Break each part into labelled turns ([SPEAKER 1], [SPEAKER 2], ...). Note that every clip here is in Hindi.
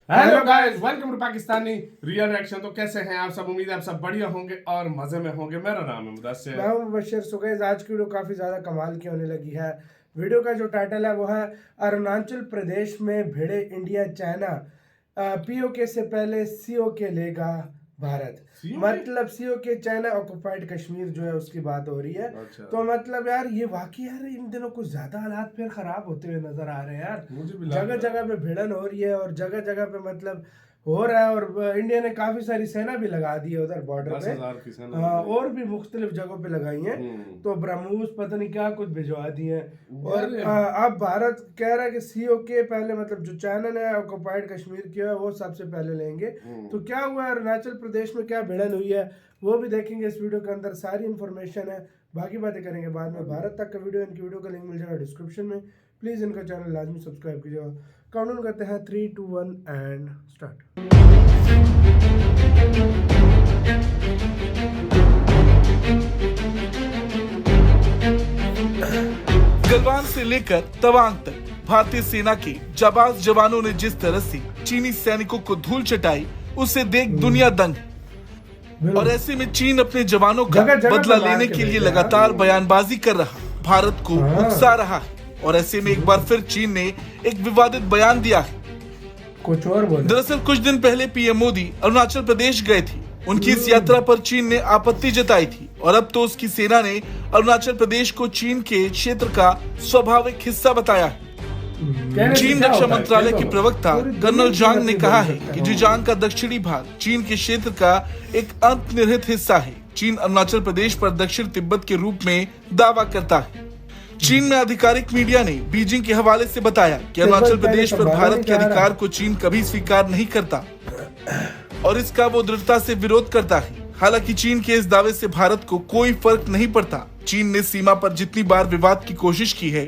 [SPEAKER 1] Hello guys, welcome to Pakistani real reaction. तो कैसे हैं आप सब? उम्मीद है आप सब बढ़िया होंगे और मजे में होंगे। मेरा नाम है मुदस्सिर।
[SPEAKER 2] मैं हूं मुबश्शिर। सो गाइस, आज की वीडियो काफ़ी ज़्यादा कमाल की होने लगी है। वीडियो का जो टाइटल है वो है अरुणाचल प्रदेश में भिड़े इंडिया चाइना, पीओके से पहले सीओके लेगा भारत। मतलब सीओके चाइना ऑक्युपाइड कश्मीर जो है उसकी बात हो रही है।
[SPEAKER 1] अच्छा।
[SPEAKER 2] तो मतलब यार ये वाकई यार इन दिनों कुछ ज़्यादा हालात फिर ख़राब होते हुए नज़र आ रहे हैं यार।
[SPEAKER 1] मुझे भी
[SPEAKER 2] जगह जगह पे भिड़न हो रही है और जगह जगह पे मतलब हो रहा है। और इंडिया ने काफी सारी सेना भी लगा दी है उधर बॉर्डर पे।
[SPEAKER 1] 10,000 की सेना
[SPEAKER 2] और भी मुख्तलिफ जगहों पे लगाई हैं। तो ब्रह्मोस पता नहीं क्या कुछ भिजवा दिए हैं। और अब भारत कह रहा है कि सीओके पहले, मतलब जो चाइना ने ऑक्युपाइड कश्मीर किया है वो सबसे पहले लेंगे। तो क्या हुआ है अरुणाचल प्रदेश में, क्या भिड़न हुई है वो भी देखेंगे इस वीडियो के अंदर। सारी इन्फॉर्मेशन है, बाकी बातें करेंगे बाद में। भारत तक का वीडियो, इनकी वीडियो का लिंक मिल जाएगा डिस्क्रिप्शन में। प्लीज़ इनका चैनल लाजमी सब्सक्राइब कीजिएगा। काउंटडाउन करते हैं 3, 2, 1 एंड स्टार्ट।
[SPEAKER 3] गलवान से लेकर तवांग तक भारतीय सेना के जाबाज जवानों ने जिस तरह से चीनी सैनिकों को धूल चटाई, उसे देख दुनिया दंग है। और ऐसे में चीन अपने जवानों का बदला लेने के लिए लगातार बयानबाजी कर रहा, भारत को उकसा रहा है। और ऐसे में एक बार फिर चीन ने एक विवादित बयान दिया है।
[SPEAKER 2] कुछ और बोले।
[SPEAKER 3] दरअसल कुछ दिन पहले पीएम मोदी अरुणाचल प्रदेश गए थे। उनकी इस यात्रा पर चीन ने आपत्ति जताई थी और अब तो उसकी सेना ने अरुणाचल प्रदेश को चीन के क्षेत्र का स्वाभाविक हिस्सा बताया है। चीन रक्षा मंत्रालय के प्रवक्ता कर्नल जांग ने कहा है कि जिजांग का दक्षिणी भाग चीन के क्षेत्र का एक अंतर्निहित हिस्सा है। चीन अरुणाचल प्रदेश पर दक्षिण तिब्बत के रूप में दावा करता है। चीन में आधिकारिक मीडिया ने बीजिंग के हवाले से बताया कि अरुणाचल प्रदेश पर भारत के अधिकार को चीन कभी स्वीकार नहीं करता और इसका वो दृढ़ता से विरोध करता है। हालांकि चीन के इस दावे से भारत को कोई फर्क नहीं पड़ता। चीन ने सीमा पर जितनी बार विवाद की कोशिश की है,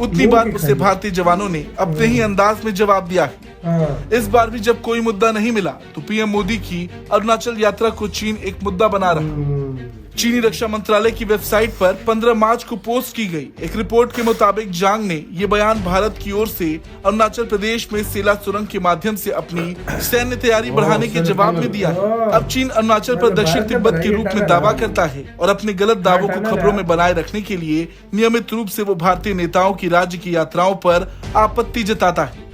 [SPEAKER 3] उतनी बार उसे भारतीय जवानों ने अपने ही अंदाज में जवाब दिया है। इस बार भी जब कोई मुद्दा नहीं मिला तो पीएम मोदी की अरुणाचल यात्रा को चीन एक मुद्दा बना रहा। चीनी रक्षा मंत्रालय की वेबसाइट पर 15 मार्च को पोस्ट की गई एक रिपोर्ट के मुताबिक जांग ने ये बयान भारत की ओर से अरुणाचल प्रदेश में सेला सुरंग के माध्यम से अपनी सैन्य तैयारी बढ़ाने के जवाब में दिया है। अब चीन अरुणाचल पर दक्षिण तिब्बत के रूप में दावा करता है और अपने गलत दावों को खबरों में बनाए रखने के लिए नियमित रूप से वो भारतीय नेताओं की राज्य की यात्राओं पर आपत्ति जताता है।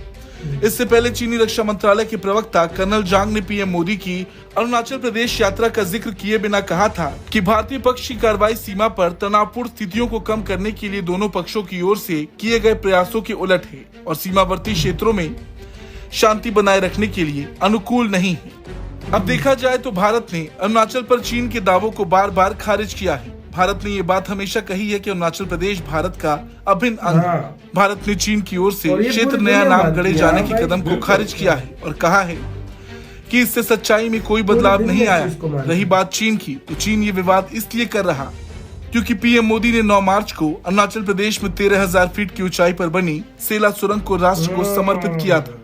[SPEAKER 3] इससे पहले चीनी रक्षा मंत्रालय के प्रवक्ता कर्नल जांग ने पीएम मोदी की अरुणाचल प्रदेश यात्रा का जिक्र किए बिना कहा था कि भारतीय पक्ष की कार्रवाई सीमा पर तनावपूर्ण स्थितियों को कम करने के लिए दोनों पक्षों की ओर से किए गए प्रयासों के उलट है और सीमावर्ती क्षेत्रों में शांति बनाए रखने के लिए अनुकूल नहीं है। अब देखा जाए तो भारत ने अरुणाचल पर चीन के दावों को बार बार खारिज किया है। भारत ने ये बात हमेशा कही है कि अरुणाचल प्रदेश भारत का अभिन्न अंग है। भारत ने चीन की ओर से क्षेत्र नया नाम गढ़े जाने के कदम को खारिज किया है और कहा है कि इससे सच्चाई में कोई बदलाव नहीं आया। रही बात चीन की, तो चीन ये विवाद इसलिए कर रहा क्योंकि पीएम मोदी ने 9 मार्च को अरुणाचल प्रदेश में 13,000 फीट की ऊंचाई पर बनी सेला सुरंग को राष्ट्र को समर्पित किया था।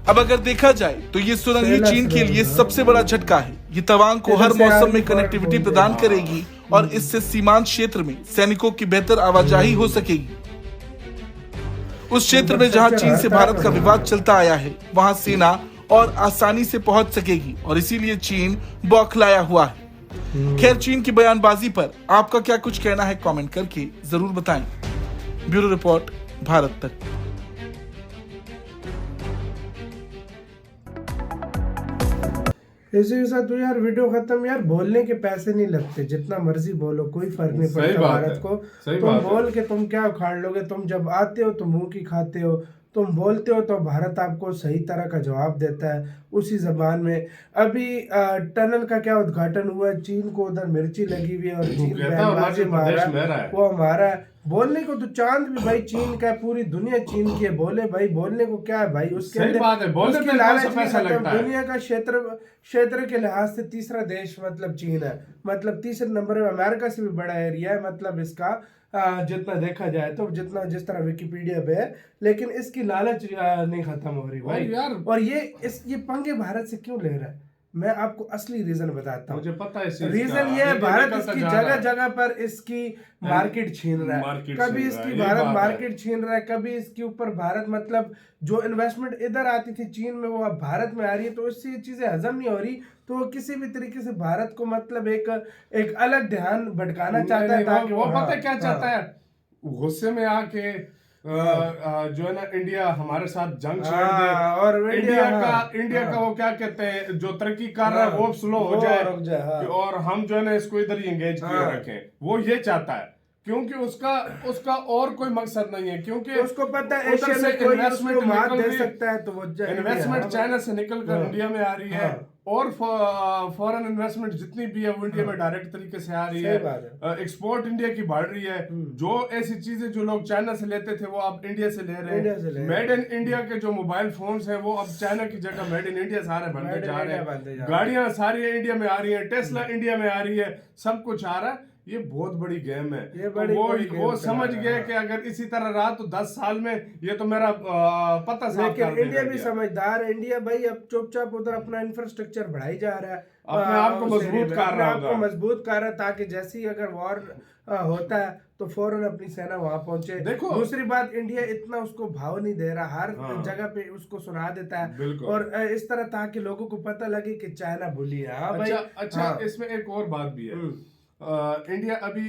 [SPEAKER 3] अब अगर देखा जाए तो ये सुरंग ही चीन के लिए सबसे बड़ा झटका है। ये तवांग को हर मौसम में कनेक्टिविटी प्रदान करेगी और इससे सीमांत क्षेत्र में सैनिकों की बेहतर आवाजाही हो सकेगी। उस क्षेत्र में जहां चीन से भारत का विवाद चलता आया है, वहां सेना और आसानी से पहुंच सकेगी और इसीलिए चीन बौखलाया हुआ है। खैर, चीन की बयानबाजी पर आपका क्या कुछ कहना है, कमेंट करके जरूर बताएं। ब्यूरो रिपोर्ट, भारत तक।
[SPEAKER 2] इसी के साथ तो यार वीडियो खत्म। यार बोलने के पैसे नहीं लगते, जितना मर्जी बोलो कोई फर्क नहीं पड़ता भारत को। तुम बोल के तुम क्या उखाड़ लोगे? तुम जब आते हो तो मुंह की खाते हो, तुम बोलते हो तो भारत आपको सही तरह का जवाब देता है उसी जबान में। अभी टनल का क्या उद्घाटन हुआ, चीन को उधर मिर्ची लगी हुई है और चीन बयानबाजी मारा, वो हमारा बोलने को तो चांद भी भाई चीन का है, पूरी दुनिया चीन की है। बोले भाई, बोलने को क्या है भाई, उसके अंदर लालच। दुनिया का क्षेत्र के लिहाज से तीसरा देश मतलब चीन है। मतलब तीसरे नंबर में अमेरिका से भी बड़ा एरिया है मतलब इसका, जितना देखा जाए तो, जितना जिस तरह विकिपीडिया पे है। लेकिन इसकी लालच नहीं खत्म हो रही भाई यार। और ये पंगे भारत से क्यों ले रहा है? मैं आपको असली रीजन बताता हूँ।
[SPEAKER 1] मुझे पता है
[SPEAKER 2] रीजन ये है, भारत इसकी जगह जगह पर इसकी मार्केट छीन रहा है, कभी इसकी भारत मार्केट छीन रहा है, कभी इसके ऊपर भारत मतलब जो इन्वेस्टमेंट इधर आती थी चीन में वो अब भारत में आ रही है, तो इससे ये चीजें हजम नहीं हो रही, तो वो किसी भी तरीके से भारत को मतलब एक अलग ध्यान भटकाना चाहता है, ताकि
[SPEAKER 1] वो पता है क्या चाहता है, गुस्से में आके जो है ना इंडिया हमारे साथ जंग छेड़ दे,
[SPEAKER 2] और
[SPEAKER 1] इंडिया का वो क्या कहते हैं जो तरक्की कर रहा है वो स्लो हो जाए, और हम जो है ना इसको इधर ही एंगेज किए रखें, वो ये चाहता है, क्योंकि उसका और कोई मकसद नहीं है, क्योंकि
[SPEAKER 2] उसको पता है एशिया में कोई इन्वेस्टमेंट मात दे सकता है, तो वो
[SPEAKER 1] इन्वेस्टमेंट चाइना से निकल कर इंडिया में आ रही है, और फॉरेन इन्वेस्टमेंट जितनी भी है वो इंडिया में डायरेक्ट तरीके से आ रही है, एक्सपोर्ट इंडिया की बढ़ रही है, जो ऐसी चीजें जो लोग चाइना से लेते थे वो अब इंडिया से ले रहे हैं, मेड इन इंडिया के जो मोबाइल फोन्स हैं वो अब चाइना की जगह मेड इन इंडिया सारे बनते जा रहे हैं, गाड़ियां सारी इंडिया में आ रही है, टेस्ला इंडिया में आ रही है, सब कुछ आ रहा है, ये बहुत बड़ी गेम है, वो समझ गए कि अगर इसी तरह रहा तो 10 साल में ये तो मेरा पता साफ कर देगा।
[SPEAKER 2] इंडिया भी समझदार है, इंडिया भाई अब चुपचाप उधर अपना इंफ्रास्ट्रक्चर बढ़ाई जा रहा है,
[SPEAKER 1] अपने आप को मजबूत कर
[SPEAKER 2] रहा है, ताकि जैसे ही अगर वॉर होता है तो फौरन अपनी सेना वहां पहुंचे।
[SPEAKER 1] देखो
[SPEAKER 2] दूसरी बात, इंडिया इतना उसको भाव नहीं दे रहा, हर जगह पे उसको सुना देता है, और इस तरह ताकि लोगों को पता लगे कि चाइना भूली है।
[SPEAKER 1] अच्छा, इसमें एक और बात भी है, इंडिया अभी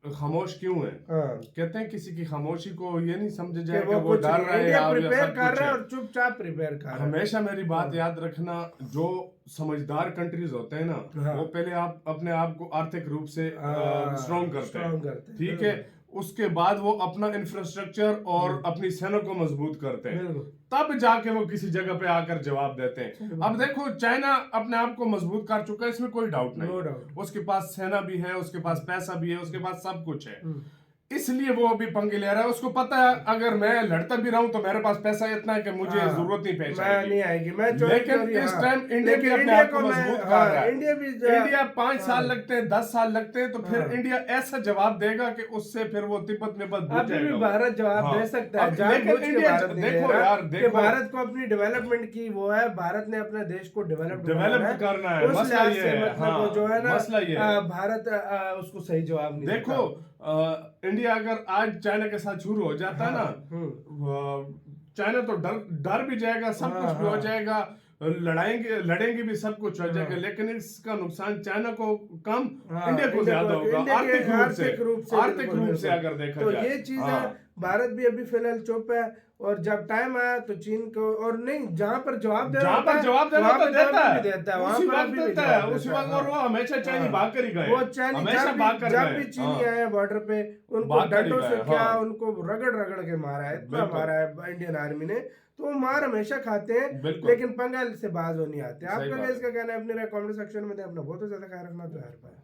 [SPEAKER 1] खामोश क्यों है? कहते हैं किसी की खामोशी को ये नहीं समझ जाए कि वो डर रहा है,
[SPEAKER 2] प्रिपेयर कर रहा है और चुपचाप प्रिपेयर कर रहा है।
[SPEAKER 1] हमेशा मेरी बात याद रखना, जो समझदार कंट्रीज होते हैं ना, वो पहले आप अपने आप को आर्थिक रूप से स्ट्रॉन्ग करते हैं, ठीक है, उसके बाद वो अपना इंफ्रास्ट्रक्चर और अपनी सेना को मजबूत करते हैं, तब जाके वो किसी जगह पे आकर जवाब देते हैं। अब देखो चाइना अपने आप को मजबूत कर चुका है, इसमें कोई डाउट नहीं, उसके पास सेना भी है, उसके पास पैसा भी है, उसके पास सब कुछ है, इसलिए वो अभी पंगे ले रहा है। उसको पता है अगर मैं लड़ता भी रहूं तो मेरे पास पैसा इतना है कि मुझे जरूरत नहीं पेश आएगी, लेकिन इस टाइम इंडिया भी अपने आप को मजबूत कर रहा है। इंडिया 5 साल लगते हैं, 10 साल लगते हैं, तो फिर इंडिया ऐसा जवाब देगा कि उससे फिर वो तिब्बत में
[SPEAKER 2] भारत जवाब दे सकता है, लेकिन इंडिया देखो यार, देखो भारत को अपनी डेवलपमेंट की वो है, भारत ने अपने देश को डेवलप
[SPEAKER 1] करना है, मसला ये है,
[SPEAKER 2] मतलब जो है ना भारत उसको सही जवाब नहीं
[SPEAKER 1] देखो। इंडिया अगर आज चाइना के साथ शुरू हो जाता है ना, चाइना तो डर भी जाएगा, सब कुछ भी हो जाएगा, लड़ेंगे भी, सब कुछ हो जाएगा, लेकिन इसका नुकसान चाइना को कम, इंडिया को ज्यादा होगा आर्थिक रूप से अगर देखा जाए।
[SPEAKER 2] तो ये चीज है, भारत भी अभी फिलहाल चुप है, और जब टाइम आया तो चीन को, और नहीं जहाँ पर जवाब देना
[SPEAKER 1] देता है
[SPEAKER 2] उसी
[SPEAKER 1] वक्त, और वो हमेशा चाइनी भाग कर ही गए,
[SPEAKER 2] वो चाइनी जब भी चीनी आए बॉर्डर पे, उनको डंडों से क्या उनको रगड़ के मारा है, इतना मारा है इंडियन आर्मी ने, तो वो मार हमेशा खाते हैं, लेकिन पंगाल से बाज नहीं आते। आपका इसका कहना है, अपने कमेंट सेक्शन में अपना बहुत ज्यादा ख्याल रखना तो यार।